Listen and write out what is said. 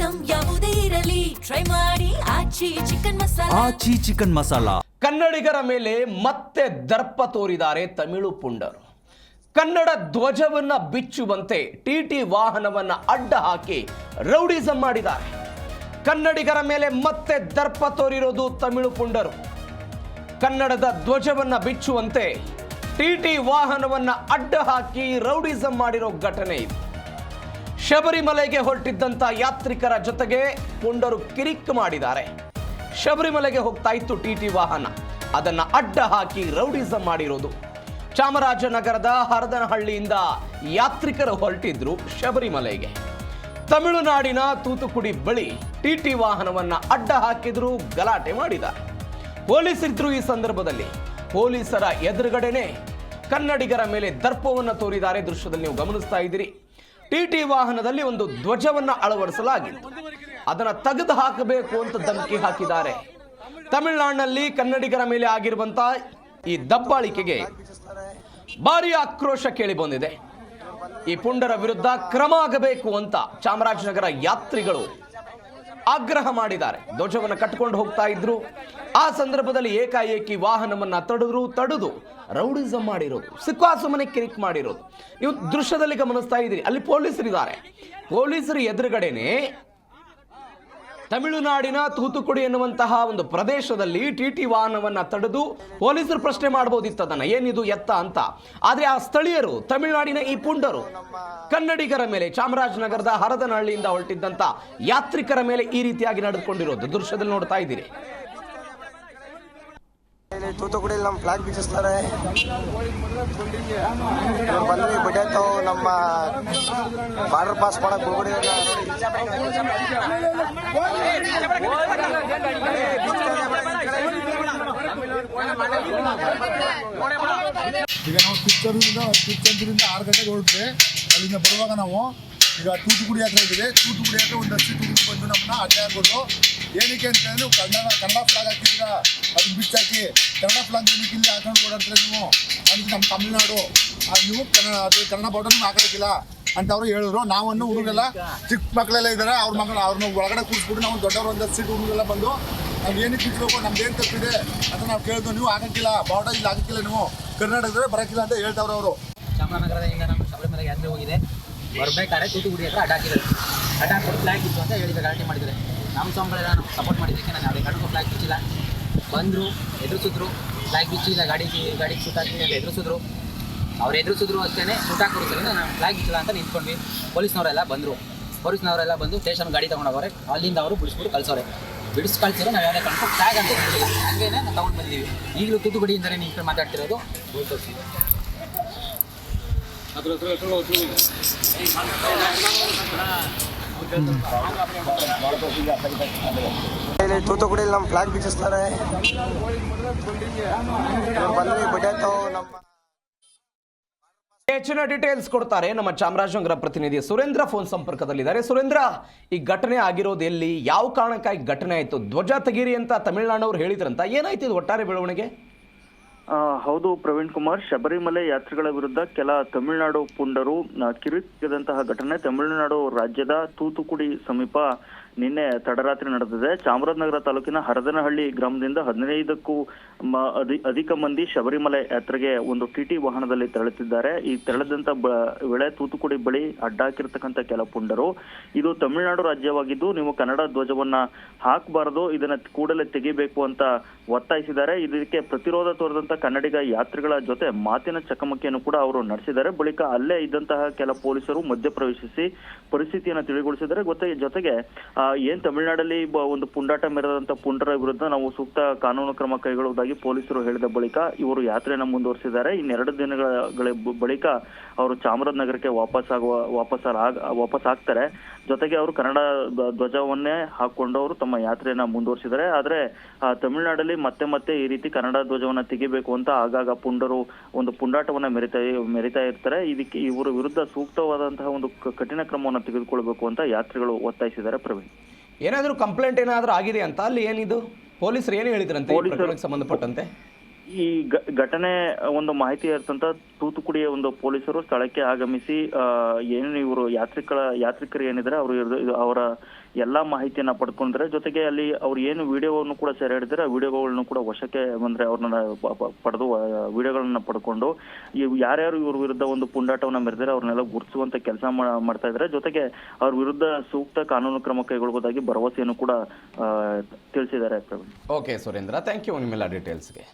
Item ಯಾವುದೇ ಇರಲಿ try ಮಾಡಿ ಆಚಿ ಚಿಕನ್ ಮಸಾಲಾ. ಕನ್ನಡಿಗರ ಮೇಲೆ ಮತ್ತೆ ದರ್ಪ ತೋರಿದ್ದಾರೆ ತಮಿಳು ಪುಂಡರು. ಕನ್ನಡ ಧ್ವಜವನ್ನ ಬಿಚ್ಚುವಂತೆ ಟಿಟಿ ವಾಹನವನ್ನ ಅಡ್ಡ ಹಾಕಿ ರೌಡಿಸಂ ಮಾಡಿದ್ದಾರೆ. ಕನ್ನಡಿಗರ ಮೇಲೆ ಮತ್ತೆ ದರ್ಪ ತೋರಿರೋದು ತಮಿಳು ಪುಂಡರು. ಕನ್ನಡದ ಧ್ವಜವನ್ನ ಬಿಚ್ಚುವಂತೆ ಟಿಟಿ ವಾಹನವನ್ನ ಅಡ್ಡ ಹಾಕಿ ರೌಡಿಸಂ ಮಾಡಿರೋ ಘಟನೆ ಇದು. ಶಬರಿಮಲೆಗೆ ಹೊರಟಿದ್ದಂತ ಯಾತ್ರಿಕರ ಜೊತೆಗೆ ಪುಂಡರು ಕಿರಿಕ್ ಮಾಡಿದ್ದಾರೆ. ಶಬರಿಮಲೆಗೆ ಹೋಗ್ತಾ ಇತ್ತು ಟಿಟಿ ವಾಹನ, ಅದನ್ನ ಅಡ್ಡ ಹಾಕಿ ರೌಡಿಸಂ ಮಾಡಿರೋದು. ಚಾಮರಾಜನಗರದ ಹರದನಹಳ್ಳಿಯಿಂದ ಯಾತ್ರಿಕರು ಹೊರಟಿದ್ರು ಶಬರಿಮಲೆಗೆ. ತಮಿಳುನಾಡಿನ ತೂತುಕುಡಿ ಬಳಿ ಟಿಟಿ ವಾಹನವನ್ನ ಅಡ್ಡ ಹಾಕಿದ್ರು, ಗಲಾಟೆ ಮಾಡಿದ್ದಾರೆ. ಪೊಲೀಸರಿದ್ರು. ಈ ಸಂದರ್ಭದಲ್ಲಿ ಪೊಲೀಸರ ಎದುರುಗಡೆನೆ ಕನ್ನಡಿಗರ ಮೇಲೆ ದರ್ಪವನ್ನು ತೋರಿದ್ದಾರೆ. ದೃಶ್ಯದಲ್ಲಿ ನೀವು ಗಮನಿಸ್ತಾ ಇದ್ದೀರಿ. ಟಿಟಿ ವಾಹನದಲ್ಲಿ ಒಂದು ಧ್ವಜವನ್ನ ಅಳವಡಿಸಲಾಗಿತ್ತು, ಅದನ್ನ ತೆಗೆದು ಹಾಕಬೇಕು ಅಂತ ಧಮಕಿ ಹಾಕಿದ್ದಾರೆ. ತಮಿಳುನಾಡಿನಲ್ಲಿ ಕನ್ನಡಿಗರ ಮೇಲೆ ಆಗಿರುವಂತಹ ಈ ದಬ್ಬಾಳಿಕೆಗೆ ಭಾರಿ ಆಕ್ರೋಶ ಕೇಳಿ ಬಂದಿದೆ. ಈ ಪುಂಡರ ವಿರುದ್ಧ ಕ್ರಮ ಆಗಬೇಕು ಅಂತ ಚಾಮರಾಜನಗರ ಯಾತ್ರಿಗಳು ಆಗ್ರಹ ಮಾಡಿದ್ದಾರೆ. ಧ್ವಜವನ್ನು ಕಟ್ಟಿಕೊಂಡು ಹೋಗ್ತಾ ಇದ್ರು. ಆ ಸಂದರ್ಭದಲ್ಲಿ ಏಕಾಏಕಿ ವಾಹನವನ್ನ ತಡೆದು ರೌಡಿಸಂ ಮಾಡಿರೋದು, ಸಿಕ್ಕಾಸುಮನೆ ಕಿರಿಕ್ ಮಾಡಿರೋದು ನೀವು ದೃಶ್ಯದಲ್ಲಿ ಗಮನಿಸ್ತಾ ಇದ್ದೀರಿ. ಅಲ್ಲಿ ಪೊಲೀಸರಿದ್ದಾರೆ. ಪೊಲೀಸರು ಎದುರುಗಡೆನೆ ತಮಿಳುನಾಡಿನ ತೂತುಕುಡಿ ಎನ್ನುವಂತಹ ಒಂದು ಪ್ರದೇಶದಲ್ಲಿ ಟಿಟಿ ವಾಹನವನ್ನ ತಡೆದು ಪೊಲೀಸರು ಪ್ರಶ್ನೆ ಮಾಡಬಹುದಿತ್ತು, ಅದನ್ನ ಏನಿದು ಎತ್ತ ಅಂತ. ಆದ್ರೆ ಆ ಸ್ಥಳೀಯರು, ತಮಿಳುನಾಡಿನ ಈ ಪುಂಡರು ಕನ್ನಡಿಗರ ಮೇಲೆ, ಚಾಮರಾಜನಗರದ ಹರದನಹಳ್ಳಿಯಿಂದ ಹೊರಟಿದ್ದಂತ ಯಾತ್ರಿಕರ ಮೇಲೆ ಈ ರೀತಿಯಾಗಿ ನಡೆದುಕೊಂಡಿರೋದು ದೃಶ್ಯದಲ್ಲಿ ನೋಡ್ತಾ ಇದ್ದೀರಿ. ತೂತುಕುಡಿಯಲ್ಲಿ ನಮ್ಮ ಫ್ಲಾಗ್ ಬೀಚಿಸ್ತಾರೆ. ಬಂದ್ವಿ ಬಿಟ್ಟಾಯ್ತು. ನಮ್ಮ ಬಾರ್ಡರ್ ಪಾಸ್ ಮಾಡಕ್ ಹೋಗ್ಬಿಡಿ. ಈಗ ನಾವು ಕಿಚ್ಚಂದ್ರಿಂದ 6 ಗಂಟೆಗೆ ಹೊರಟ್ರೆ ಅಲ್ಲಿಂದ ಬರುವಾಗ ನಾವು ಈಗ ತೂತುಕುಡಿ ಹತ್ರ ಇದ್ದೀವಿ. ತೂತುಕುಡಿ ಹತ್ರ ಒಂದು 10 ಟೂರಿಗೆ ಬಂದು ನಮ್ಮನ್ನ ಅಡ್ಡ ಹಾಕ್ಬೋದು. ಏನಕ್ಕೆ ಅಂತಂದ್ರೆ ನೀವು ಕನ್ನಡ ಫ್ಲಾಗ್ ಹಾಕಿದ್ದೀರಾ, ಅದನ್ನ ಬಿಚ್ಚಾಕಿ ಕನ್ನಡ ಫ್ಲಾಗ್ ಏನಕ್ಕೆ ಇಲ್ಲಿ ಹಾಕೊಂಡು ಓಡಾಡ್ತಾರೆ ನೀವು, ಅದಕ್ಕೆ ನಮ್ಮ ತಮಿಳುನಾಡು ನೀವು ಕನ್ನಡ ಬಾರ್ಡರ್ ಹಾಕೋಕ್ಕಿಲ್ಲ ಅಂತ ಅವರು ಹೇಳಿದ್ರು. ನಾವನ್ನು ಹುಡುಗರೆಲ್ಲ ಚಿಕ್ಕ ಮಕ್ಕಳೆಲ್ಲ ಇದ್ದಾರೆ, ಅವ್ರನ್ನ ಒಳಗಡೆ ಕೂರಿಸ್ಬಿಟ್ಟು ನಾವು ದೊಡ್ಡವರು ಒಂದು 10 ಸೀಟ್ ಹುಡುಗರೆಲ್ಲ ಬಂದು ನಾವು ಏನಕ್ಕೆ ಬಿಚ್ಚಬೇಕು, ನಮ್ದೇನು ತಪ್ಪಿದೆ ಅಂತ ನಾವು ಕೇಳಿದ್ವು. ನೀವು ಹಾಕಕ್ಕಿಲ್ಲ, ಬಾರ್ಡರ್ ಇಲ್ಲಿ ಹಾಕಿಲ್ಲ, ನೀವು ಕರ್ನಾಟಕದಲ್ಲಿ ಬರೋಕ್ಕಿಲ್ಲ ಅಂತ ಹೇಳ್ತಾವ್ರೆ ಅವರು. ಚಾಮರಾಜನಗರದಿಂದ ನಮ್ಮ ಶಬರಿಮಲೆ ಯಾತ್ರೆ ಹೋಗಿದೆ. ಬರ್ಬೇಕಾದ್ರೆ ತೂತುಕುಡಿ ಹತ್ರ ಅಡ್ಡ ಹಾಕಿದ್ದಾರೆ. ಅಡ್ಡ ಹಾಕಿಬಿಟ್ಟು ಫ್ಲಾಗ್ ಇತ್ತು ಅಂತ ಹೇಳಿದ್ರೆ ಗಲಾಟೆ ಮಾಡಿದ್ದಾರೆ. ನಮ್ಮ ಸ್ವಾಮಿಗಳೆಲ್ಲ ನಾವು ಸಪೋರ್ಟ್ ಮಾಡಿದ್ದಕ್ಕೆ ನಾನು ಯಾವುದೇ ಕಡೆಗೂ ಫ್ಲಾಗ್ ಬಿಚ್ಚಿಲ್ಲ. ಬಂದರು, ಎದುರಿಸಿದ್ರು, ಫ್ಲಾಗ್ ಬಿಚ್ಚಿಲ್ಲ, ಗಾಡಿಗೆ ಸುಟ್ಟಾಕಿ ಅಂತ ಎದುರಿಸಿದ್ರು. ಅವ್ರು ಎದುರಿಸಿದ್ರು ಅಷ್ಟೇ, ಸುಟ್ಟಾಕೋದ್ರಿಂದ ನಾನು ಫ್ಲಾಗ್ ಬಿಚ್ಚಿಲ್ಲ ಅಂತ ನಿಂತ್ಕೊಂಡ್ವಿ. ಪೊಲೀಸ್ನವರೆಲ್ಲ ಬಂದು ಸ್ಟೇಷನ್ ಗಾಡಿ ತೊಗೊಂಡೋಗವ್ರೆ. ಅಲ್ಲಿಂದ ಅವರು ಬಿಡಿಸ್ಬಿಟ್ಟು ಕಳ್ಸೋರೆ. ಕಳ್ಸಿದ್ರೆ ನಾವು ಯಾವುದೇ ಕಳ್ಸೋ ಫ್ಲಾಗ್ ಅಂತ ಹೇಳಿಲ್ಲ, ಹಾಗೇನೆ ನಾವು ತೊಗೊಂಡು ಬಂದಿದ್ದೀವಿ. ಈಗಲೂ ತೂತುಕುಡಿಯಿಂದಲೇ ನಿಂತ್ಕೊಂಡು ಮಾತಾಡ್ತಿರೋದು. ತೂತುಕುಡಿಯಲ್ಲಿ ನಮ್ಮ ಫ್ಲಾಗ್ ಬೀಚಿಸ್ತಾರೆ. ಬಂದ್ವಿ ಬಿಟ್ಟಾಯ್ತು. ಹೆಚ್ಚಿನ ಡೀಟೇಲ್ಸ್ ಕೊಡ್ತಾರೆ ನಮ್ಮ ಚಾಮರಾಜನಗರ ಪ್ರತಿನಿಧಿ ಸುರೇಂದ್ರ ಫೋನ್ ಸಂಪರ್ಕದಲ್ಲಿದ್ದಾರೆ. ಸುರೇಂದ್ರ, ಈ ಘಟನೆ ಆಗಿರೋದು ಎಲ್ಲಿ, ಯಾವ ಕಾರಣಕ್ಕಾಗಿ ಘಟನೆ ಆಯಿತು? ಧ್ವಜ ತೆಗೀರಿ ಅಂತ ತಮಿಳುನಾಡವ್ರು ಹೇಳಿದ್ರಂತ, ಏನಾಯ್ತು ಇದು ಒಟ್ಟಾರೆ ಬೆಳವಣಿಗೆ? ಹೌದು ಪ್ರವೀಣ್ ಕುಮಾರ್, ಶಬರಿಮಲೆ ಯಾತ್ರಿಗಳ ವಿರುದ್ಧ ಕೆಲ ತಮಿಳುನಾಡು ಪುಂಡರು ಕಿರಿಕಿದಂತಹ ಘಟನೆ ತಮಿಳುನಾಡು ರಾಜ್ಯದ ತೂತುಕುಡಿ ಸಮೀಪ ನಿನ್ನೆ ತಡರಾತ್ರಿ ನಡೆದಿದೆ. ಚಾಮರಾಜನಗರ ತಾಲೂಕಿನ ಹರದನಹಳ್ಳಿ ಗ್ರಾಮದಿಂದ 15ಕ್ಕೂ ಅಧಿಕ ಮಂದಿ ಶಬರಿಮಲೆ ಯಾತ್ರೆಗೆ ಒಂದು ಟಿಟಿ ವಾಹನದಲ್ಲಿ ತೆರಳುತ್ತಿದ್ದಾರೆ. ಈ ತೆರಳಿದಂತ ವೇಳೆ ತೂತುಕುಡಿ ಬಳಿ ಅಡ್ಡ ಹಾಕಿರ್ತಕ್ಕಂಥ ಕೆಲ ಪುಂಡರು, ಇದು ತಮಿಳುನಾಡು ರಾಜ್ಯವಾಗಿದ್ದು ನೀವು ಕನ್ನಡ ಧ್ವಜವನ್ನ ಹಾಕಬಾರದು, ಇದನ್ನ ಕೂಡಲೇ ತೆಗಿಬೇಕು ಅಂತ ಒತ್ತಾಯಿಸಿದ್ದಾರೆ. ಇದಕ್ಕೆ ಪ್ರತಿರೋಧ ತೋರಿದಂತ ಕನ್ನಡಿಗ ಯಾತ್ರಿಗಳ ಜೊತೆ ಮಾತಿನ ಚಕಮಕಿಯನ್ನು ಕೂಡ ಅವರು ನಡೆಸಿದ್ದಾರೆ. ಬಳಿಕ ಅಲ್ಲೇ ಇದ್ದಂತಹ ಕೆಲ ಪೊಲೀಸರು ಮಧ್ಯಪ್ರವೇಶಿಸಿ ಪರಿಸ್ಥಿತಿಯನ್ನು ತಿಳಿಗೊಳಿಸಿದ್ದಾರೆ. ಜೊತೆಗೆ ಏನ್ ತಮಿಳುನಾಡಲ್ಲಿ ಒಂದು ಪುಂಡಾಟ ಮೆರೆದಂತ ಪುಂಡರ ವಿರುದ್ಧ ನಾವು ಸೂಕ್ತ ಕಾನೂನು ಕ್ರಮ ಕೈಗೊಳ್ಳುವುದಾಗಿ ಪೊಲೀಸರು ಹೇಳಿದ ಬಳಿಕ ಇವರು ಯಾತ್ರೆಯನ್ನು ಮುಂದುವರಿಸಿದ್ದಾರೆ. ಇನ್ನೆರಡು ದಿನಗಳ ಬಳಿಕ ಅವರು ಚಾಮರಾಜನಗರಕ್ಕೆ ವಾಪಸ್ ಆಗ್ತಾರೆ. ಜೊತೆಗೆ ಅವರು ಕನ್ನಡ ಧ್ವಜವನ್ನೇ ಹಾಕೊಂಡು ಅವರು ತಮ್ಮ ಯಾತ್ರೆಯನ್ನ ಮುಂದುವರಿಸಿದ್ದಾರೆ. ಆದ್ರೆ ತಮಿಳುನಾಡಲ್ಲಿ ಮತ್ತೆ ಈ ರೀತಿ ಕನ್ನಡ ಧ್ವಜವನ್ನ ತೆಗಿಬೇಕು ಅಂತ ಆಗಾಗ ಪುಂಡರು ಒಂದು ಪುಂಡಾಟವನ್ನ ಮೆರಿತಾ ಇರ್ತಾರೆ. ಇದಕ್ಕೆ ಇವರ ವಿರುದ್ಧ ಸೂಕ್ತವಾದಂತಹ ಒಂದು ಕಠಿಣ ಕ್ರಮವನ್ನು ತೆಗೆದುಕೊಳ್ಬೇಕು ಅಂತ ಯಾತ್ರಿಗಳು ಒತ್ತಾಯಿಸಿದ್ದಾರೆ. ಪ್ರವೀಣ್, ಏನಾದರೂ ಕಂಪ್ಲೇಂಟ್ ಏನಾದರೂ ಆಗಿದೆ ಅಂತ ಅಲ್ಲಿ? ಏನಿದು ಪೊಲೀಸರು ಏನು ಹೇಳಿದ್ರಂತೆ ಸಂಬಂಧಪಟ್ಟಂತೆ? ಈ ಘಟನೆ ಒಂದು ಮಾಹಿತಿ ಇರ್ತಂತ ತೂತುಕುಡಿಯ ಒಂದು ಪೊಲೀಸರು ಸ್ಥಳಕ್ಕೆ ಆಗಮಿಸಿ ಏನು ಇವರು ಯಾತ್ರಿಕರು ಏನಿದ್ದಾರೆ ಅವರ ಎಲ್ಲಾ ಮಾಹಿತಿಯನ್ನ ಪಡ್ಕೊಂಡ್ರೆ, ಜೊತೆಗೆ ಅಲ್ಲಿ ಅವ್ರು ಏನು ವಿಡಿಯೋವನ್ನು ಕೂಡ ಸೆರೆ ಹಿಡಿದ್ರೆ ಆ ವಿಡಿಯೋಗಳನ್ನು ಕೂಡ ವಶಕ್ಕೆ ಬಂದ್ರೆ ಅವ್ರನ್ನ ಪಡೆದು ವಿಡಿಯೋಗಳನ್ನ ಪಡ್ಕೊಂಡು ಯಾರ್ಯಾರು ಇವ್ರ ವಿರುದ್ಧ ಒಂದು ಪುಂಡಾಟವನ್ನ ಮೆರೆದ್ರೆ ಅವ್ರನ್ನೆಲ್ಲ ಗುರುತಿಸುವಂತ ಕೆಲಸ ಮಾಡ್ತಾ ಇದ್ದಾರೆ. ಜೊತೆಗೆ ಅವ್ರ ವಿರುದ್ಧ ಸೂಕ್ತ ಕಾನೂನು ಕ್ರಮ ಕೈಗೊಳ್ಳುವುದಾಗಿ ಭರವಸೆಯನ್ನು ಕೂಡ ತಿಳಿಸಿದ್ದಾರೆ. ಓಕೆ ಸುರೇಂದ್ರ, ಥ್ಯಾಂಕ್ ಯು ನಿಮ್ಮೆಲ್ಲ ಡೀಟೇಲ್ಸ್ಗೆ.